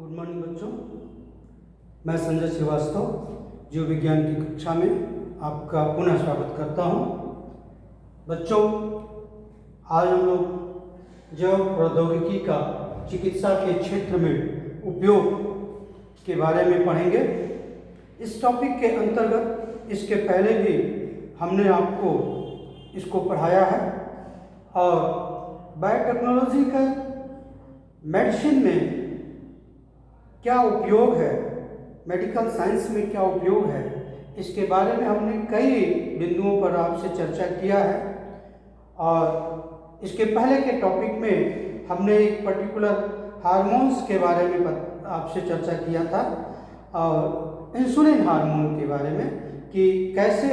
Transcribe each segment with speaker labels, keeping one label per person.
Speaker 1: Good morning बच्चों, मैं संजय श्रीवास्तव जीव विज्ञान की कक्षा में आपका पुनः स्वागत करता हूं। बच्चों, आज हम लोग जैव प्रौद्योगिकी का चिकित्सा के क्षेत्र में उपयोग के बारे में पढ़ेंगे। इस टॉपिक के अंतर्गत इसके पहले भी हमने आपको इसको पढ़ाया है और बायोटेक्नोलॉजी का मेडिसिन में क्या उपयोग है, मेडिकल साइंस में क्या उपयोग है, इसके बारे में हमने कई बिंदुओं पर आपसे चर्चा किया है। और इसके पहले के टॉपिक में हमने एक पर्टिकुलर हार्मोन्स के बारे में आपसे चर्चा किया था और इंसुलिन हार्मोन के बारे में कि कैसे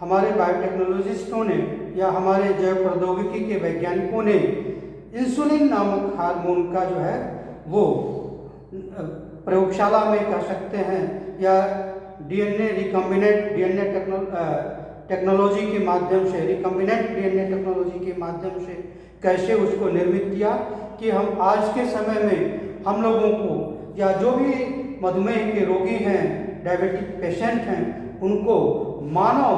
Speaker 1: हमारे बायोटेक्नोलॉजिस्टों ने या हमारे जैव प्रौद्योगिकी के वैज्ञानिकों ने इंसुलिन नामक हार्मोन का जो है वो प्रयोगशाला में कह सकते हैं या डीएनए रिकम्बिनेंट डीएनए टेक्नोलॉजी के माध्यम से रिकम्बिनेंट डीएनए टेक्नोलॉजी के माध्यम से कैसे उसको निर्मित किया कि हम आज के समय में हम लोगों को या जो भी मधुमेह के रोगी हैं, डायबिटिक पेशेंट हैं, उनको मानव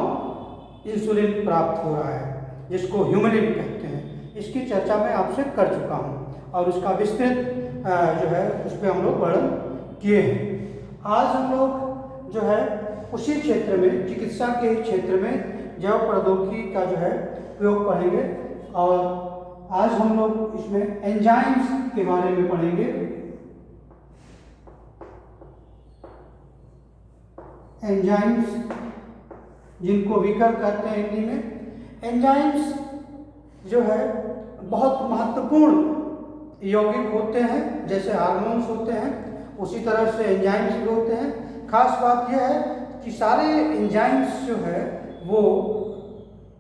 Speaker 1: इंसुलिन प्राप्त हो रहा है जिसको ह्यूमनिन कहते हैं। इसकी चर्चा मैं आपसे कर चुका हूँ और उसका विस्तृत जो है उस पर हम लोग वर्णन किए हैं। आज हम लोग जो है उसी क्षेत्र में, चिकित्सा के क्षेत्र में जैव प्रौद्योगिकी का जो है उपयोग पढ़ेंगे और आज हम लोग इसमें एंजाइम्स के बारे में पढ़ेंगे। एंजाइम्स जिनको विकर कहते हैं हिंदी में। एंजाइम्स जो है बहुत महत्वपूर्ण यौगिक होते हैं, जैसे हार्मोन्स होते हैं उसी तरह से एंजाइम्स भी होते हैं। खास बात यह है कि सारे एंजाइम्स जो है वो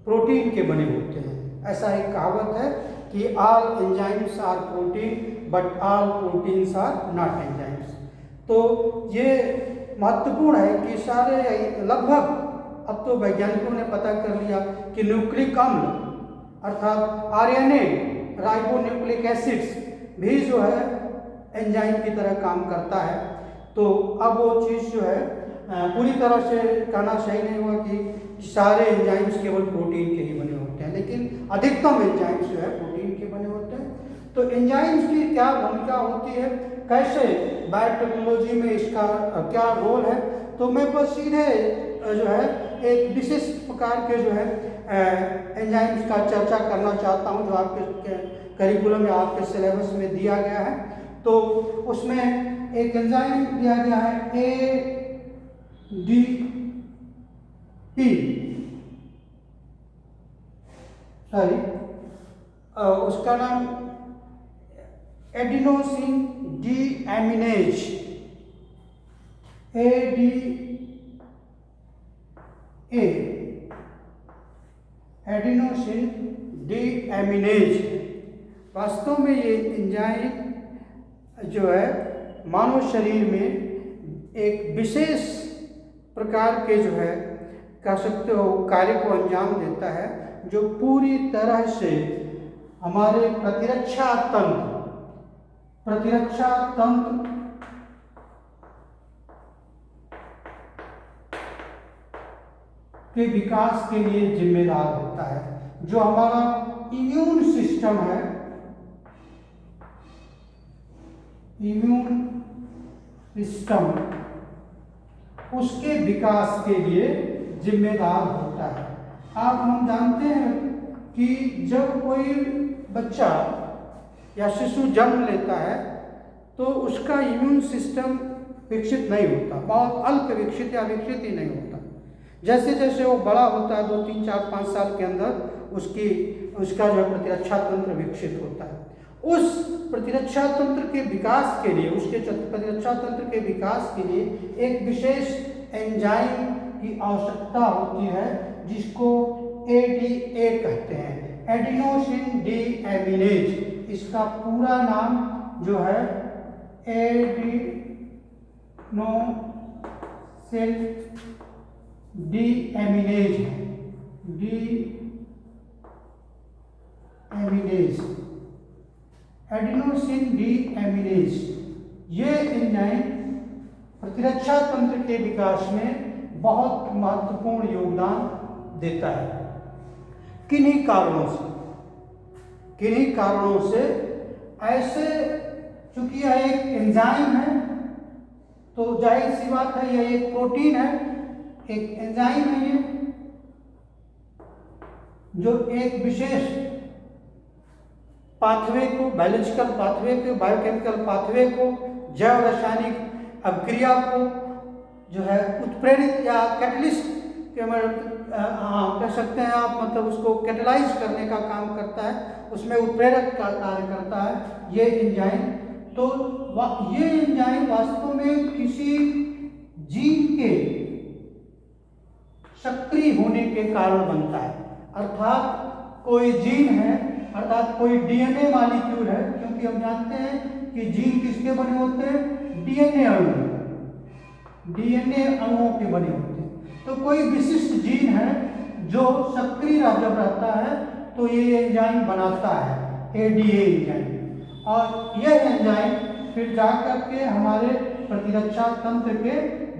Speaker 1: प्रोटीन के बने होते हैं। ऐसा एक कहावत है कि all enzymes are protein but all proteins are not enzymes. तो ये महत्वपूर्ण है कि सारे लगभग अब तो वैज्ञानिकों ने पता कर लिया कि न्यूक्लिक अम्ल अर्थात आरएनए राइबोन्यूक्लिक एसिड्स भी जो है एंजाइम की तरह काम करता है। तो अब वो चीज़ जो है पूरी तरह से कहना सही नहीं हुआ कि सारे एंजाइम्स केवल प्रोटीन के ही बने होते हैं, लेकिन अधिकतम एंजाइम्स जो है प्रोटीन के बने होते हैं। तो एंजाइम्स की क्या भूमिका होती है, कैसे बायोटेक्नोलॉजी में इसका क्या रोल है, तो मैं बस सीधे जो है एक विशिष्ट प्रकार के जो है एंजाइम्स का चर्चा करना चाहता हूँ जो आपके करिकुलम या आपके सिलेबस में दिया गया है। तो उसमें एक एंजाइम दिया गया है ADP, सॉरी उसका नाम एडिनोसिन डीएमिनेज, एडिनोसिन डीएमिनेज। वास्तव में ये एंजाइम जो है मानव शरीर में एक विशेष प्रकार के जो है कह सकते हो कार्य को अंजाम देता है जो पूरी तरह से हमारे प्रतिरक्षा तंत्र के विकास के लिए जिम्मेदार होता है। जो हमारा इम्यून सिस्टम है, इम्यून सिस्टम उसके विकास के लिए जिम्मेदार होता है। आप हम जानते हैं कि जब कोई बच्चा या शिशु जन्म लेता है तो उसका इम्यून सिस्टम विकसित नहीं होता, बहुत अल्प विकसित या विकसित ही नहीं होता। जैसे जैसे वो बड़ा होता है 2, 3, 4, 5 साल के अंदर उसका जो प्रतिरक्षा तंत्र विकसित होता है। उस प्रतिरक्षा तंत्र के विकास के लिए, उसके प्रतिरक्षा तंत्र के विकास के लिए एक विशेष एंजाइम की आवश्यकता होती है जिसको ADA कहते हैं, एडिनोसिन डीएमिनेज। इसका पूरा नाम जो है एडिनोसिन डीएमिनेज है, एडिनोसिन डीएमिनेज। ये एंजाइम प्रतिरक्षा तंत्र के विकास में बहुत महत्वपूर्ण योगदान देता है। किन्हीं कारणों से ऐसे, चूंकि यह एक एंजाइम है तो जाहिर सी बात है यह एक प्रोटीन है, एक एंजाइम है ये, जो एक विशेष पाथवे को, बायोलॉजिकल पाथवे को, बायोकेमिकल पाथवे को, जैव रासायनिक अभिक्रिया को जो है उत्प्रेरित या कैटलिस्ट कह सकते हैं आप, मतलब उसको कैटलाइज करने का काम करता है, उसमें उत्प्रेरक का कार्य करता है ये एंजाइम। तो ये एंजाइम वास्तव में किसी जीन के सक्रिय होने के कारण बनता है। अर्थात कोई जीन है, अर्थात कोई डीएनए मॉलिक्यूल है, क्योंकि हम जानते हैं कि जीन किसके बने होते हैं, डीएनए अणुओं के बने होते हैं। तो कोई विशिष्ट जीन है जो सक्रिय जब रहता है तो ये एंजाइम बनाता है, एडीए एंजाइम, और यह एंजाइम फिर जाकर के हमारे प्रतिरक्षा तंत्र के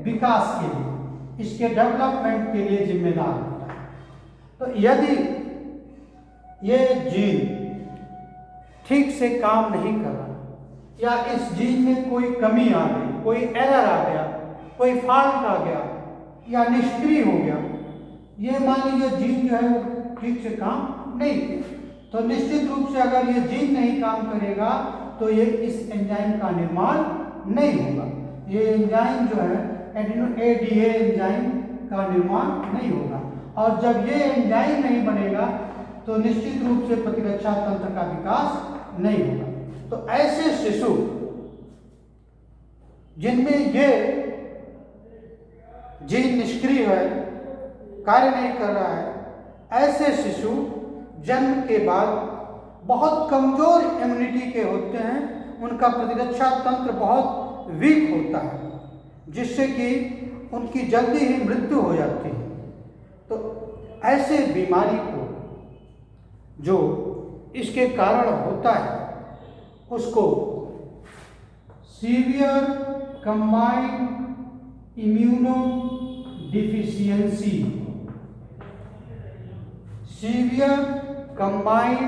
Speaker 1: विकास के लिए, इसके डेवलपमेंट के लिए जिम्मेदार होता है। तो यदि ये जीन ठीक से काम नहीं कर रहा या इस जीन में कोई कमी आ गई, कोई एरर आ गया, कोई फॉल्ट आ गया या निष्क्रिय हो गया, ये मान लीजिए जीन जो है वो ठीक से काम नहीं किया, तो निश्चित रूप से अगर ये जीन नहीं काम करेगा तो ये इस एंजाइम का निर्माण नहीं होगा। ये एंजाइम जो है एडीए एंजाइम का निर्माण नहीं होगा, और जब ये एंजाइम नहीं बनेगा तो निश्चित रूप से प्रतिरक्षा तंत्र का विकास नहीं होगा। तो ऐसे शिशु जिनमें ये जीन निष्क्रिय है, कार्य नहीं कर रहा है, ऐसे शिशु जन्म के बाद बहुत कमजोर इम्यूनिटी के होते हैं, उनका प्रतिरक्षा तंत्र बहुत वीक होता है, जिससे कि उनकी जल्दी ही मृत्यु हो जाती है। तो ऐसे बीमारी को जो इसके कारण होता है उसको severe combined immuno deficiency, severe combined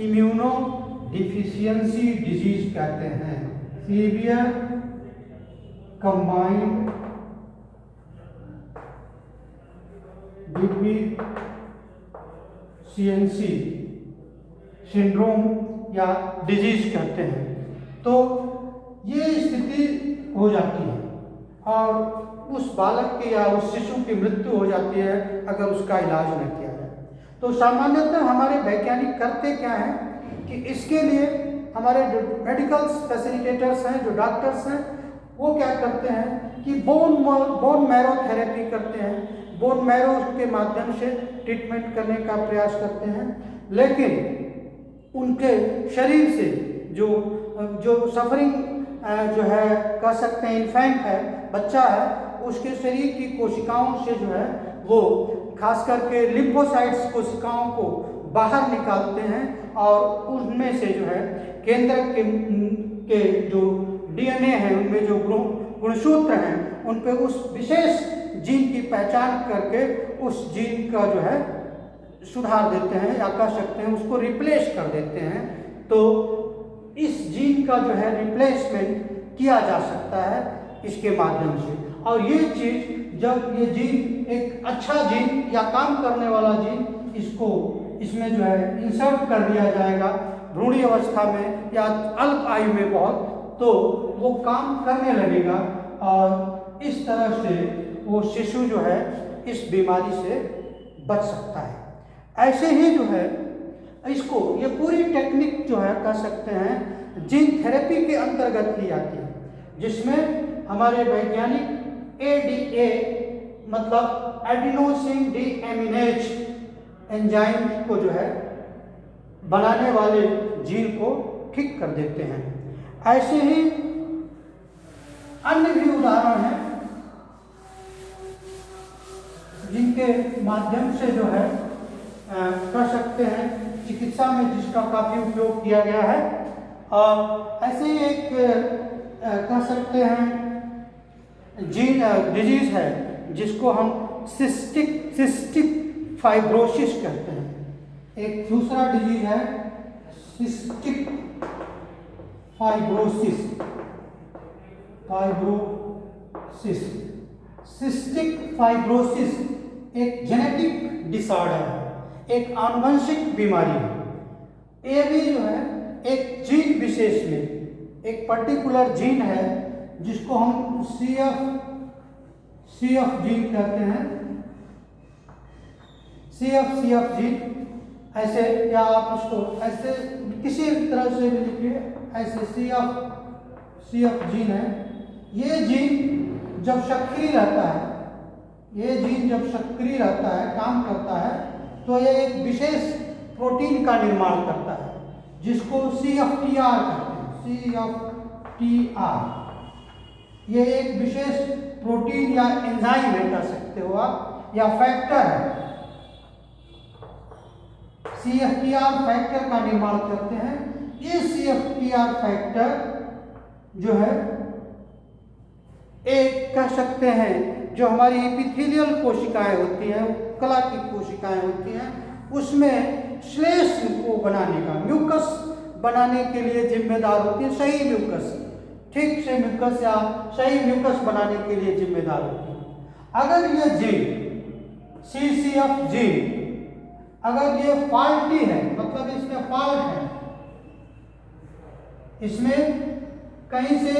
Speaker 1: immuno deficiency disease कहते हैं। सीवियर कंबाइंड डिफिशियंसी सिंड्रोम या डिजीज कहते हैं। तो ये स्थिति हो जाती है और उस बालक की या उस शिशु की मृत्यु हो जाती है अगर उसका इलाज न किया जाए। तो सामान्यतः हमारे वैज्ञानिक करते क्या हैं कि इसके लिए हमारे जो मेडिकल फैसिलिटेटर्स हैं, जो डॉक्टर्स हैं, वो क्या करते हैं कि बोन मैरो थेरेपी करते हैं, बोन मैरो के माध्यम से ट्रीटमेंट करने का प्रयास करते हैं। लेकिन उनके शरीर से जो सफरिंग जो है कह सकते हैं इन्फेंट है, बच्चा है, उसके शरीर की कोशिकाओं से जो है वो खास करके लिम्फोसाइट्स कोशिकाओं को बाहर निकालते हैं और उनमें से जो है केंद्रक के जो डीएनए हैं, उनमें जो गुणसूत्र हैं, उन पे उस विशेष जीन की पहचान करके उस जीन का जो है सुधार देते हैं या कह सकते हैं उसको रिप्लेस कर देते हैं। तो इस जीन का जो है रिप्लेसमेंट किया जा सकता है इसके माध्यम से। और ये चीज़ जब ये जीन एक अच्छा जीन या काम करने वाला जीन इसमें जो है इंसर्ट कर दिया जाएगा भ्रूणी अवस्था में या अल्प आयु में बहुत, तो वो काम करने लगेगा और इस तरह से वो शिशु जो है इस बीमारी से बच सकता है। ऐसे ही जो है इसको ये पूरी टेक्निक जो है कह सकते हैं जीन थेरेपी के अंतर्गत ही आती है, जिसमें हमारे वैज्ञानिक एडीए मतलब एडिनोसिन डीएमिनेज एंजाइम को जो है बनाने वाले जीन को ठीक कर देते हैं। ऐसे ही अन्य भी उदाहरण हैं जिनके माध्यम से जो है कर सकते हैं चिकित्सा में जिसका काफ़ी उपयोग किया गया है। और ऐसे ही एक कह सकते हैं जीन डिजीज है जिसको हम सिस्टिक फाइब्रोसिस कहते हैं। एक दूसरा डिजीज है सिस्टिक फाइब्रोसिस। सिस्टिक फाइब्रोसिस एक जेनेटिक डिसऑर्डर है, एक आनुवंशिक बीमारी है। ये भी जो है एक जीन विशेष में एक पर्टिकुलर जीन है जिसको हम CF जीन कहते हैं। CF जीन ऐसे, या आप इसको ऐसे किसी भी तरह से भी लिखिए, ऐसे CF जीन है। ये जीन जब सक्रिय रहता है, काम करता है, तो ये एक विशेष प्रोटीन का निर्माण करता है जिसको CFTR कहते हैं। CFTR ये एक विशेष प्रोटीन या एंजाइम है कह सकते हो आप, या फैक्टर है। CFTR फैक्टर का निर्माण करते हैं। ये CFTR फैक्टर जो है एक कह सकते हैं जो हमारी एपिथेलियल कोशिकाएं होती हैं, कला की कोशिकाएं होती हैं, उसमें श्लेष को बनाने का, म्यूकस बनाने के लिए जिम्मेदार होती है। सही म्यूकस, ठीक से म्यूकस या सही म्यूकस बनाने के लिए जिम्मेदार होती है। अगर ये जीन CCF जीन अगर ये फॉल्टी है, मतलब इसमें फॉल्ट है, इसमें कहीं से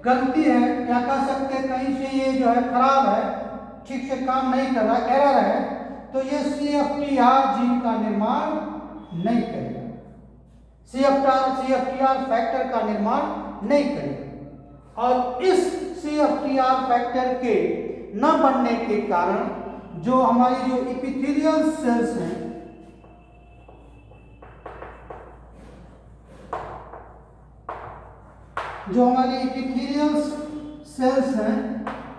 Speaker 1: गलती है, या कह सकते हैं कहीं से ये जो है खराब है, ठीक से काम नहीं कर रहा, एरर है, तो ये CFTR जीन का निर्माण नहीं करेगा, CFTR फैक्टर का निर्माण नहीं करेगा। और इस CFTR फैक्टर के न बनने के कारण जो हमारी जो एपिथेलियल सेल्स हैं,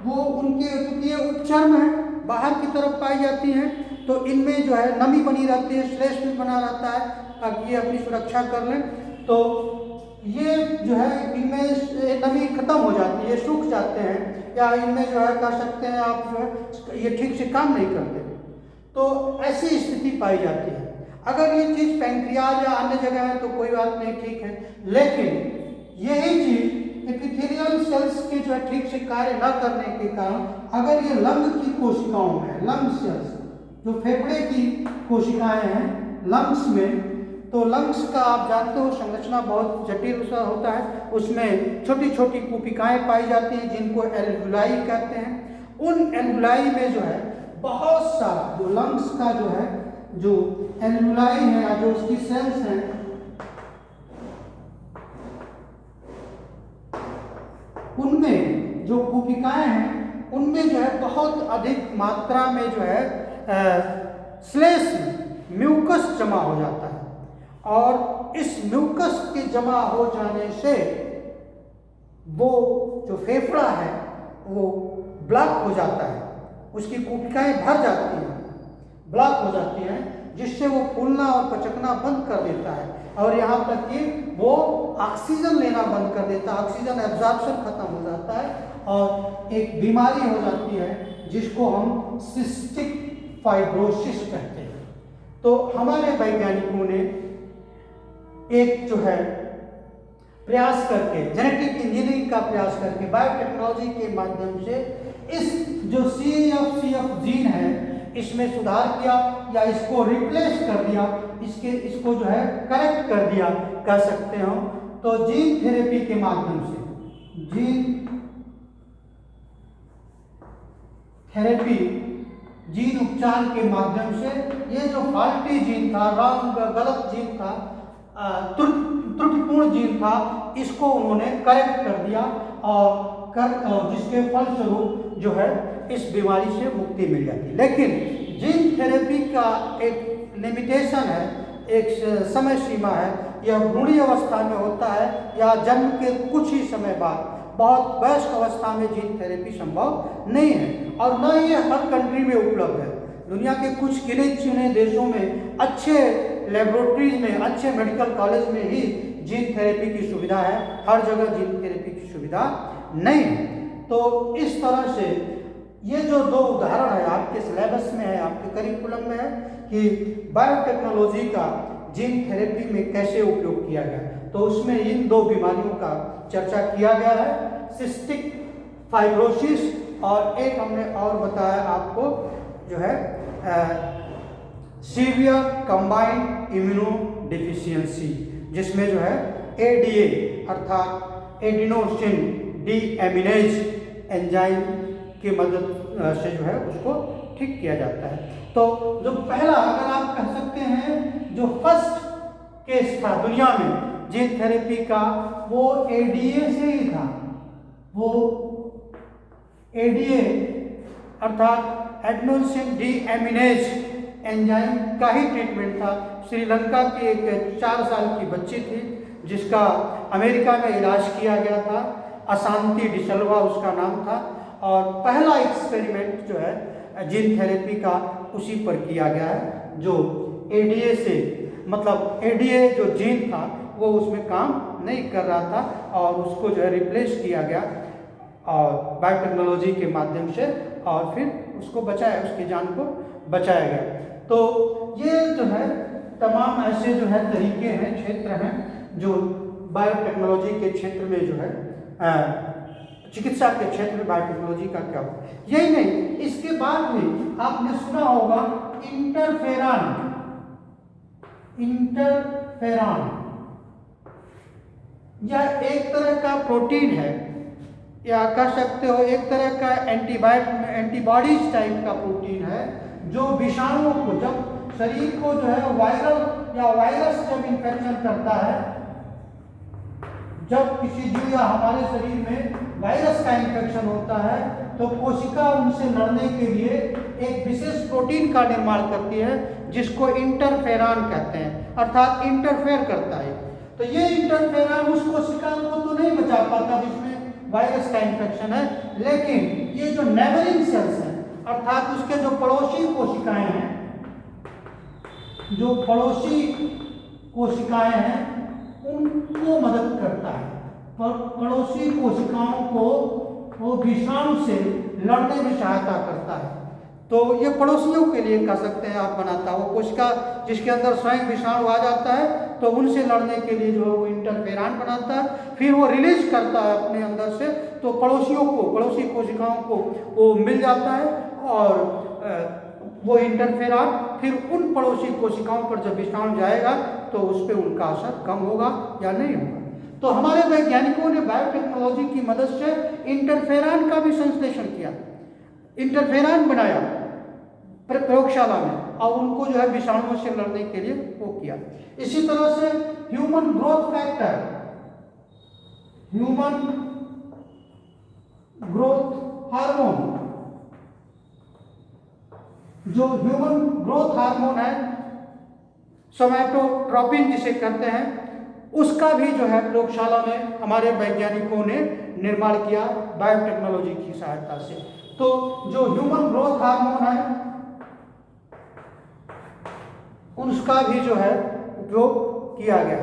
Speaker 1: वो उनके, क्योंकि ये उपचर्म है, बाहर की तरफ पाई जाती हैं, तो इनमें जो है नमी बनी रहती है, श्लेष भी बना रहता है ताकि ये अपनी सुरक्षा कर लें। तो ये जो है इनमें नमी खत्म हो जाती है, सूख जाते हैं, या इनमें जो है कह सकते हैं आप जो है ये ठीक से काम नहीं करते, तो ऐसी स्थिति पाई जाती है। अगर ये चीज़ पैंक्रियाज या अन्य जगह है तो कोई बात नहीं, ठीक है, लेकिन यही चीज़ एपिथेलियल सेल्स के जो है ठीक से कार्य न करने के कारण अगर ये लंग की कोशिकाओं में, लंग सेल्स जो फेफड़े की कोशिकाएं हैं लंग्स में, तो लंग्स का आप जानते हो संरचना बहुत जटिल सा होता है, उसमें छोटी छोटी कोशिकाएं पाई जाती हैं जिनको एल्वुलाई कहते हैं। उन एल्वुलाई में जो है बहुत सारा जो लंग्स का जो है जो एल्वुलाई है या जो उसकी सेल्स हैं, उनमें जो कोशिकाएं हैं उनमें जो है बहुत अधिक मात्रा में जो है श्लेष म्यूकस जमा हो जाता है, और इस म्यूकस के जमा हो जाने से वो जो फेफड़ा है वो ब्लॉक हो जाता है, उसकी कोशिकाएं भर जाती हैं, ब्लॉक हो जाती हैं, जिससे वो फूलना और पचकना बंद कर देता है, और यहाँ तक कि वो ऑक्सीजन लेना बंद कर देता है, ऑक्सीजन एब्जॉर्प्शन खत्म हो जाता है, और एक बीमारी हो जाती है जिसको हम सिस्टिक फाइब्रोसिस कहते हैं। तो हमारे वैज्ञानिकों ने एक जो है प्रयास करके, जेनेटिक इंजीनियरिंग का प्रयास करके, बायोटेक्नोलॉजी के माध्यम से इस जो CFCF जीन है इसमें सुधार किया, या इसको रिप्लेस कर दिया, इसको जो है करेक्ट कर दिया कह सकते हो। तो जीन थेरेपी के माध्यम से, जीन थेरेपी, जीन उपचार के माध्यम से ये जो फॉल्टी जीन था, रॉन्ग गलत जीन था, त्रुटिपूर्ण जीन था, इसको उन्होंने करेक्ट कर दिया, और जिसके फलस्वरूप जो है इस बीमारी से मुक्ति मिल जाती। लेकिन जीन थेरेपी का एक लिमिटेशन है, एक समय सीमा है, यह भ्रूणी अवस्था में होता है या जन्म के कुछ ही समय बाद, बहुत वयस्क अवस्था में जीन थेरेपी संभव नहीं है, और न ही हर कंट्री में उपलब्ध है। दुनिया के कुछ गिने चुने देशों में अच्छे लेबोरेटरीज में, अच्छे मेडिकल कॉलेज में ही जीन थेरेपी की सुविधा है, हर जगह जीन थेरेपी की सुविधा सुविधा नहीं है। तो इस तरह से ये जो दो उदाहरण है आपके सिलेबस में है, आपके करिकुलम में है कि बायोटेक्नोलॉजी का जीन थेरेपी में कैसे उपयोग किया गया, तो उसमें इन दो बीमारियों का चर्चा किया गया है, सिस्टिक फाइब्रोसिस और एक हमने और बताया आपको जो है सीवियर कंबाइंड इम्यूनो डिफिशियंसी, जिसमें जो है एडीए अर्थात एडिनोसिन डीएमिनेज एंजाइम की मदद से जो है उसको ठीक किया जाता है। तो जो पहला अगर आप कह सकते हैं जो फर्स्ट केस था दुनिया में जीन थेरेपी का, वो एडीए से ही था। वो एडीए अर्थात एडिनोसिन डीएमिनेज एंजाइम का ही ट्रीटमेंट था। श्रीलंका की एक 4 साल की बच्ची थी जिसका अमेरिका में इलाज किया गया था, अशांति डिसल्वा उसका नाम था, और पहला एक्सपेरिमेंट जो है जीन थेरेपी का उसी पर किया गया है, जो एडीए से मतलब एडीए जो जीन था वो उसमें काम नहीं कर रहा था और उसको जो है रिप्लेस किया गया और बायोटेक्नोलॉजी के माध्यम से, और फिर उसको बचाया, उसकी जान को बचाया गया। तो ये जो है तमाम ऐसे जो है तरीके हैं, क्षेत्र हैं जो बायोटेक्नोलॉजी के क्षेत्र में जो है चिकित्सा के क्षेत्र में बायोटेक्नोलॉजी का क्या हो। यही नहीं, इसके बाद में आपने सुना होगा इंटरफेरॉन। इंटरफेरॉन यह एक तरह का प्रोटीन है, या कह सकते हो एक तरह का एंटीबॉडीज टाइप का प्रोटीन है, जो विषाणुओं को, जब शरीर को जो है वायरल या वायरस जब इन्फेक्शन करता है, जब किसी जीव या हमारे शरीर में वायरस का इन्फेक्शन होता है, तो कोशिका उनसे लड़ने के लिए एक विशेष प्रोटीन का निर्माण करती है जिसको इंटरफेरॉन कहते हैं, अर्थात इंटरफेयर करता है। तो ये इंटरफेरॉन उस कोशिका को तो नहीं बचा पाता जिसमें वायरस का इन्फेक्शन है, लेकिन ये जो नेबरिंग सेल्स हैं अर्थात उसके जो पड़ोसी कोशिकाएं हैं, जो पड़ोसी कोशिकाएं हैं उनको मदद करता है। पड़ोसी कोशिकाओं को वो विषाणु से लड़ने में सहायता करता है। तो ये पड़ोसियों के लिए कह सकते हैं आप बनाता है, वो कोशिका जिसके अंदर स्वयं विषाणु आ जाता है तो उनसे लड़ने के लिए जो है वो इंटरफेरॉन बनाता है, फिर वो रिलीज करता है अपने अंदर से, तो पड़ोसियों को, पड़ोसी कोशिकाओं को वो मिल जाता है, और वो इंटरफेरॉन फिर उन पड़ोसी कोशिकाओं पर जब विषाणु जाएगा तो उस पर उनका असर कम होगा या नहीं होगा। तो हमारे वैज्ञानिकों ने बायोटेक्नोलॉजी की मदद से इंटरफेरॉन का भी संश्लेषण किया, इंटरफेरॉन बनाया प्रयोगशाला में, और उनको जो है विषाणुओं से लड़ने के लिए वो किया। इसी तरह से human growth factor, human growth hormone, जो ह्यूमन ग्रोथ हार्मोन है सोमैटोट्रोपिन जिसे कहते हैं, उसका भी जो है प्रयोगशाला में हमारे वैज्ञानिकों ने निर्माण किया बायोटेक्नोलॉजी की सहायता से। तो जो ह्यूमन ग्रोथ हार्मोन है उसका भी जो है उपयोग किया गया।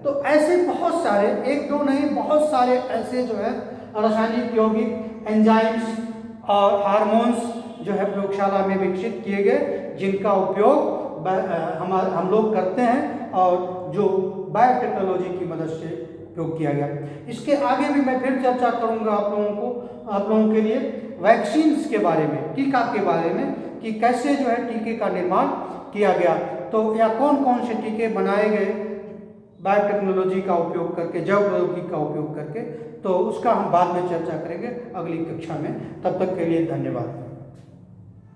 Speaker 1: तो ऐसे बहुत सारे, एक दो नहीं बहुत सारे ऐसे जो है रासायनिक यौगिक एंजाइम्स और हार्मोन्स जो है प्रयोगशाला में विकसित किए गए, जिनका उपयोग हम लोग करते हैं और जो बायोटेक्नोलॉजी की मदद से उपयोग किया गया। इसके आगे भी मैं फिर चर्चा करूंगा आप लोगों के लिए वैक्सीन्स के बारे में, टीका के बारे में, कि कैसे जो है टीके का निर्माण किया गया, तो या कौन कौन से टीके बनाए गए बायोटेक्नोलॉजी का उपयोग करके, जैव प्रौद्योगिकी का उपयोग करके। तो उसका हम बाद में चर्चा करेंगे अगली कक्षा में। तब तक के लिए धन्यवाद।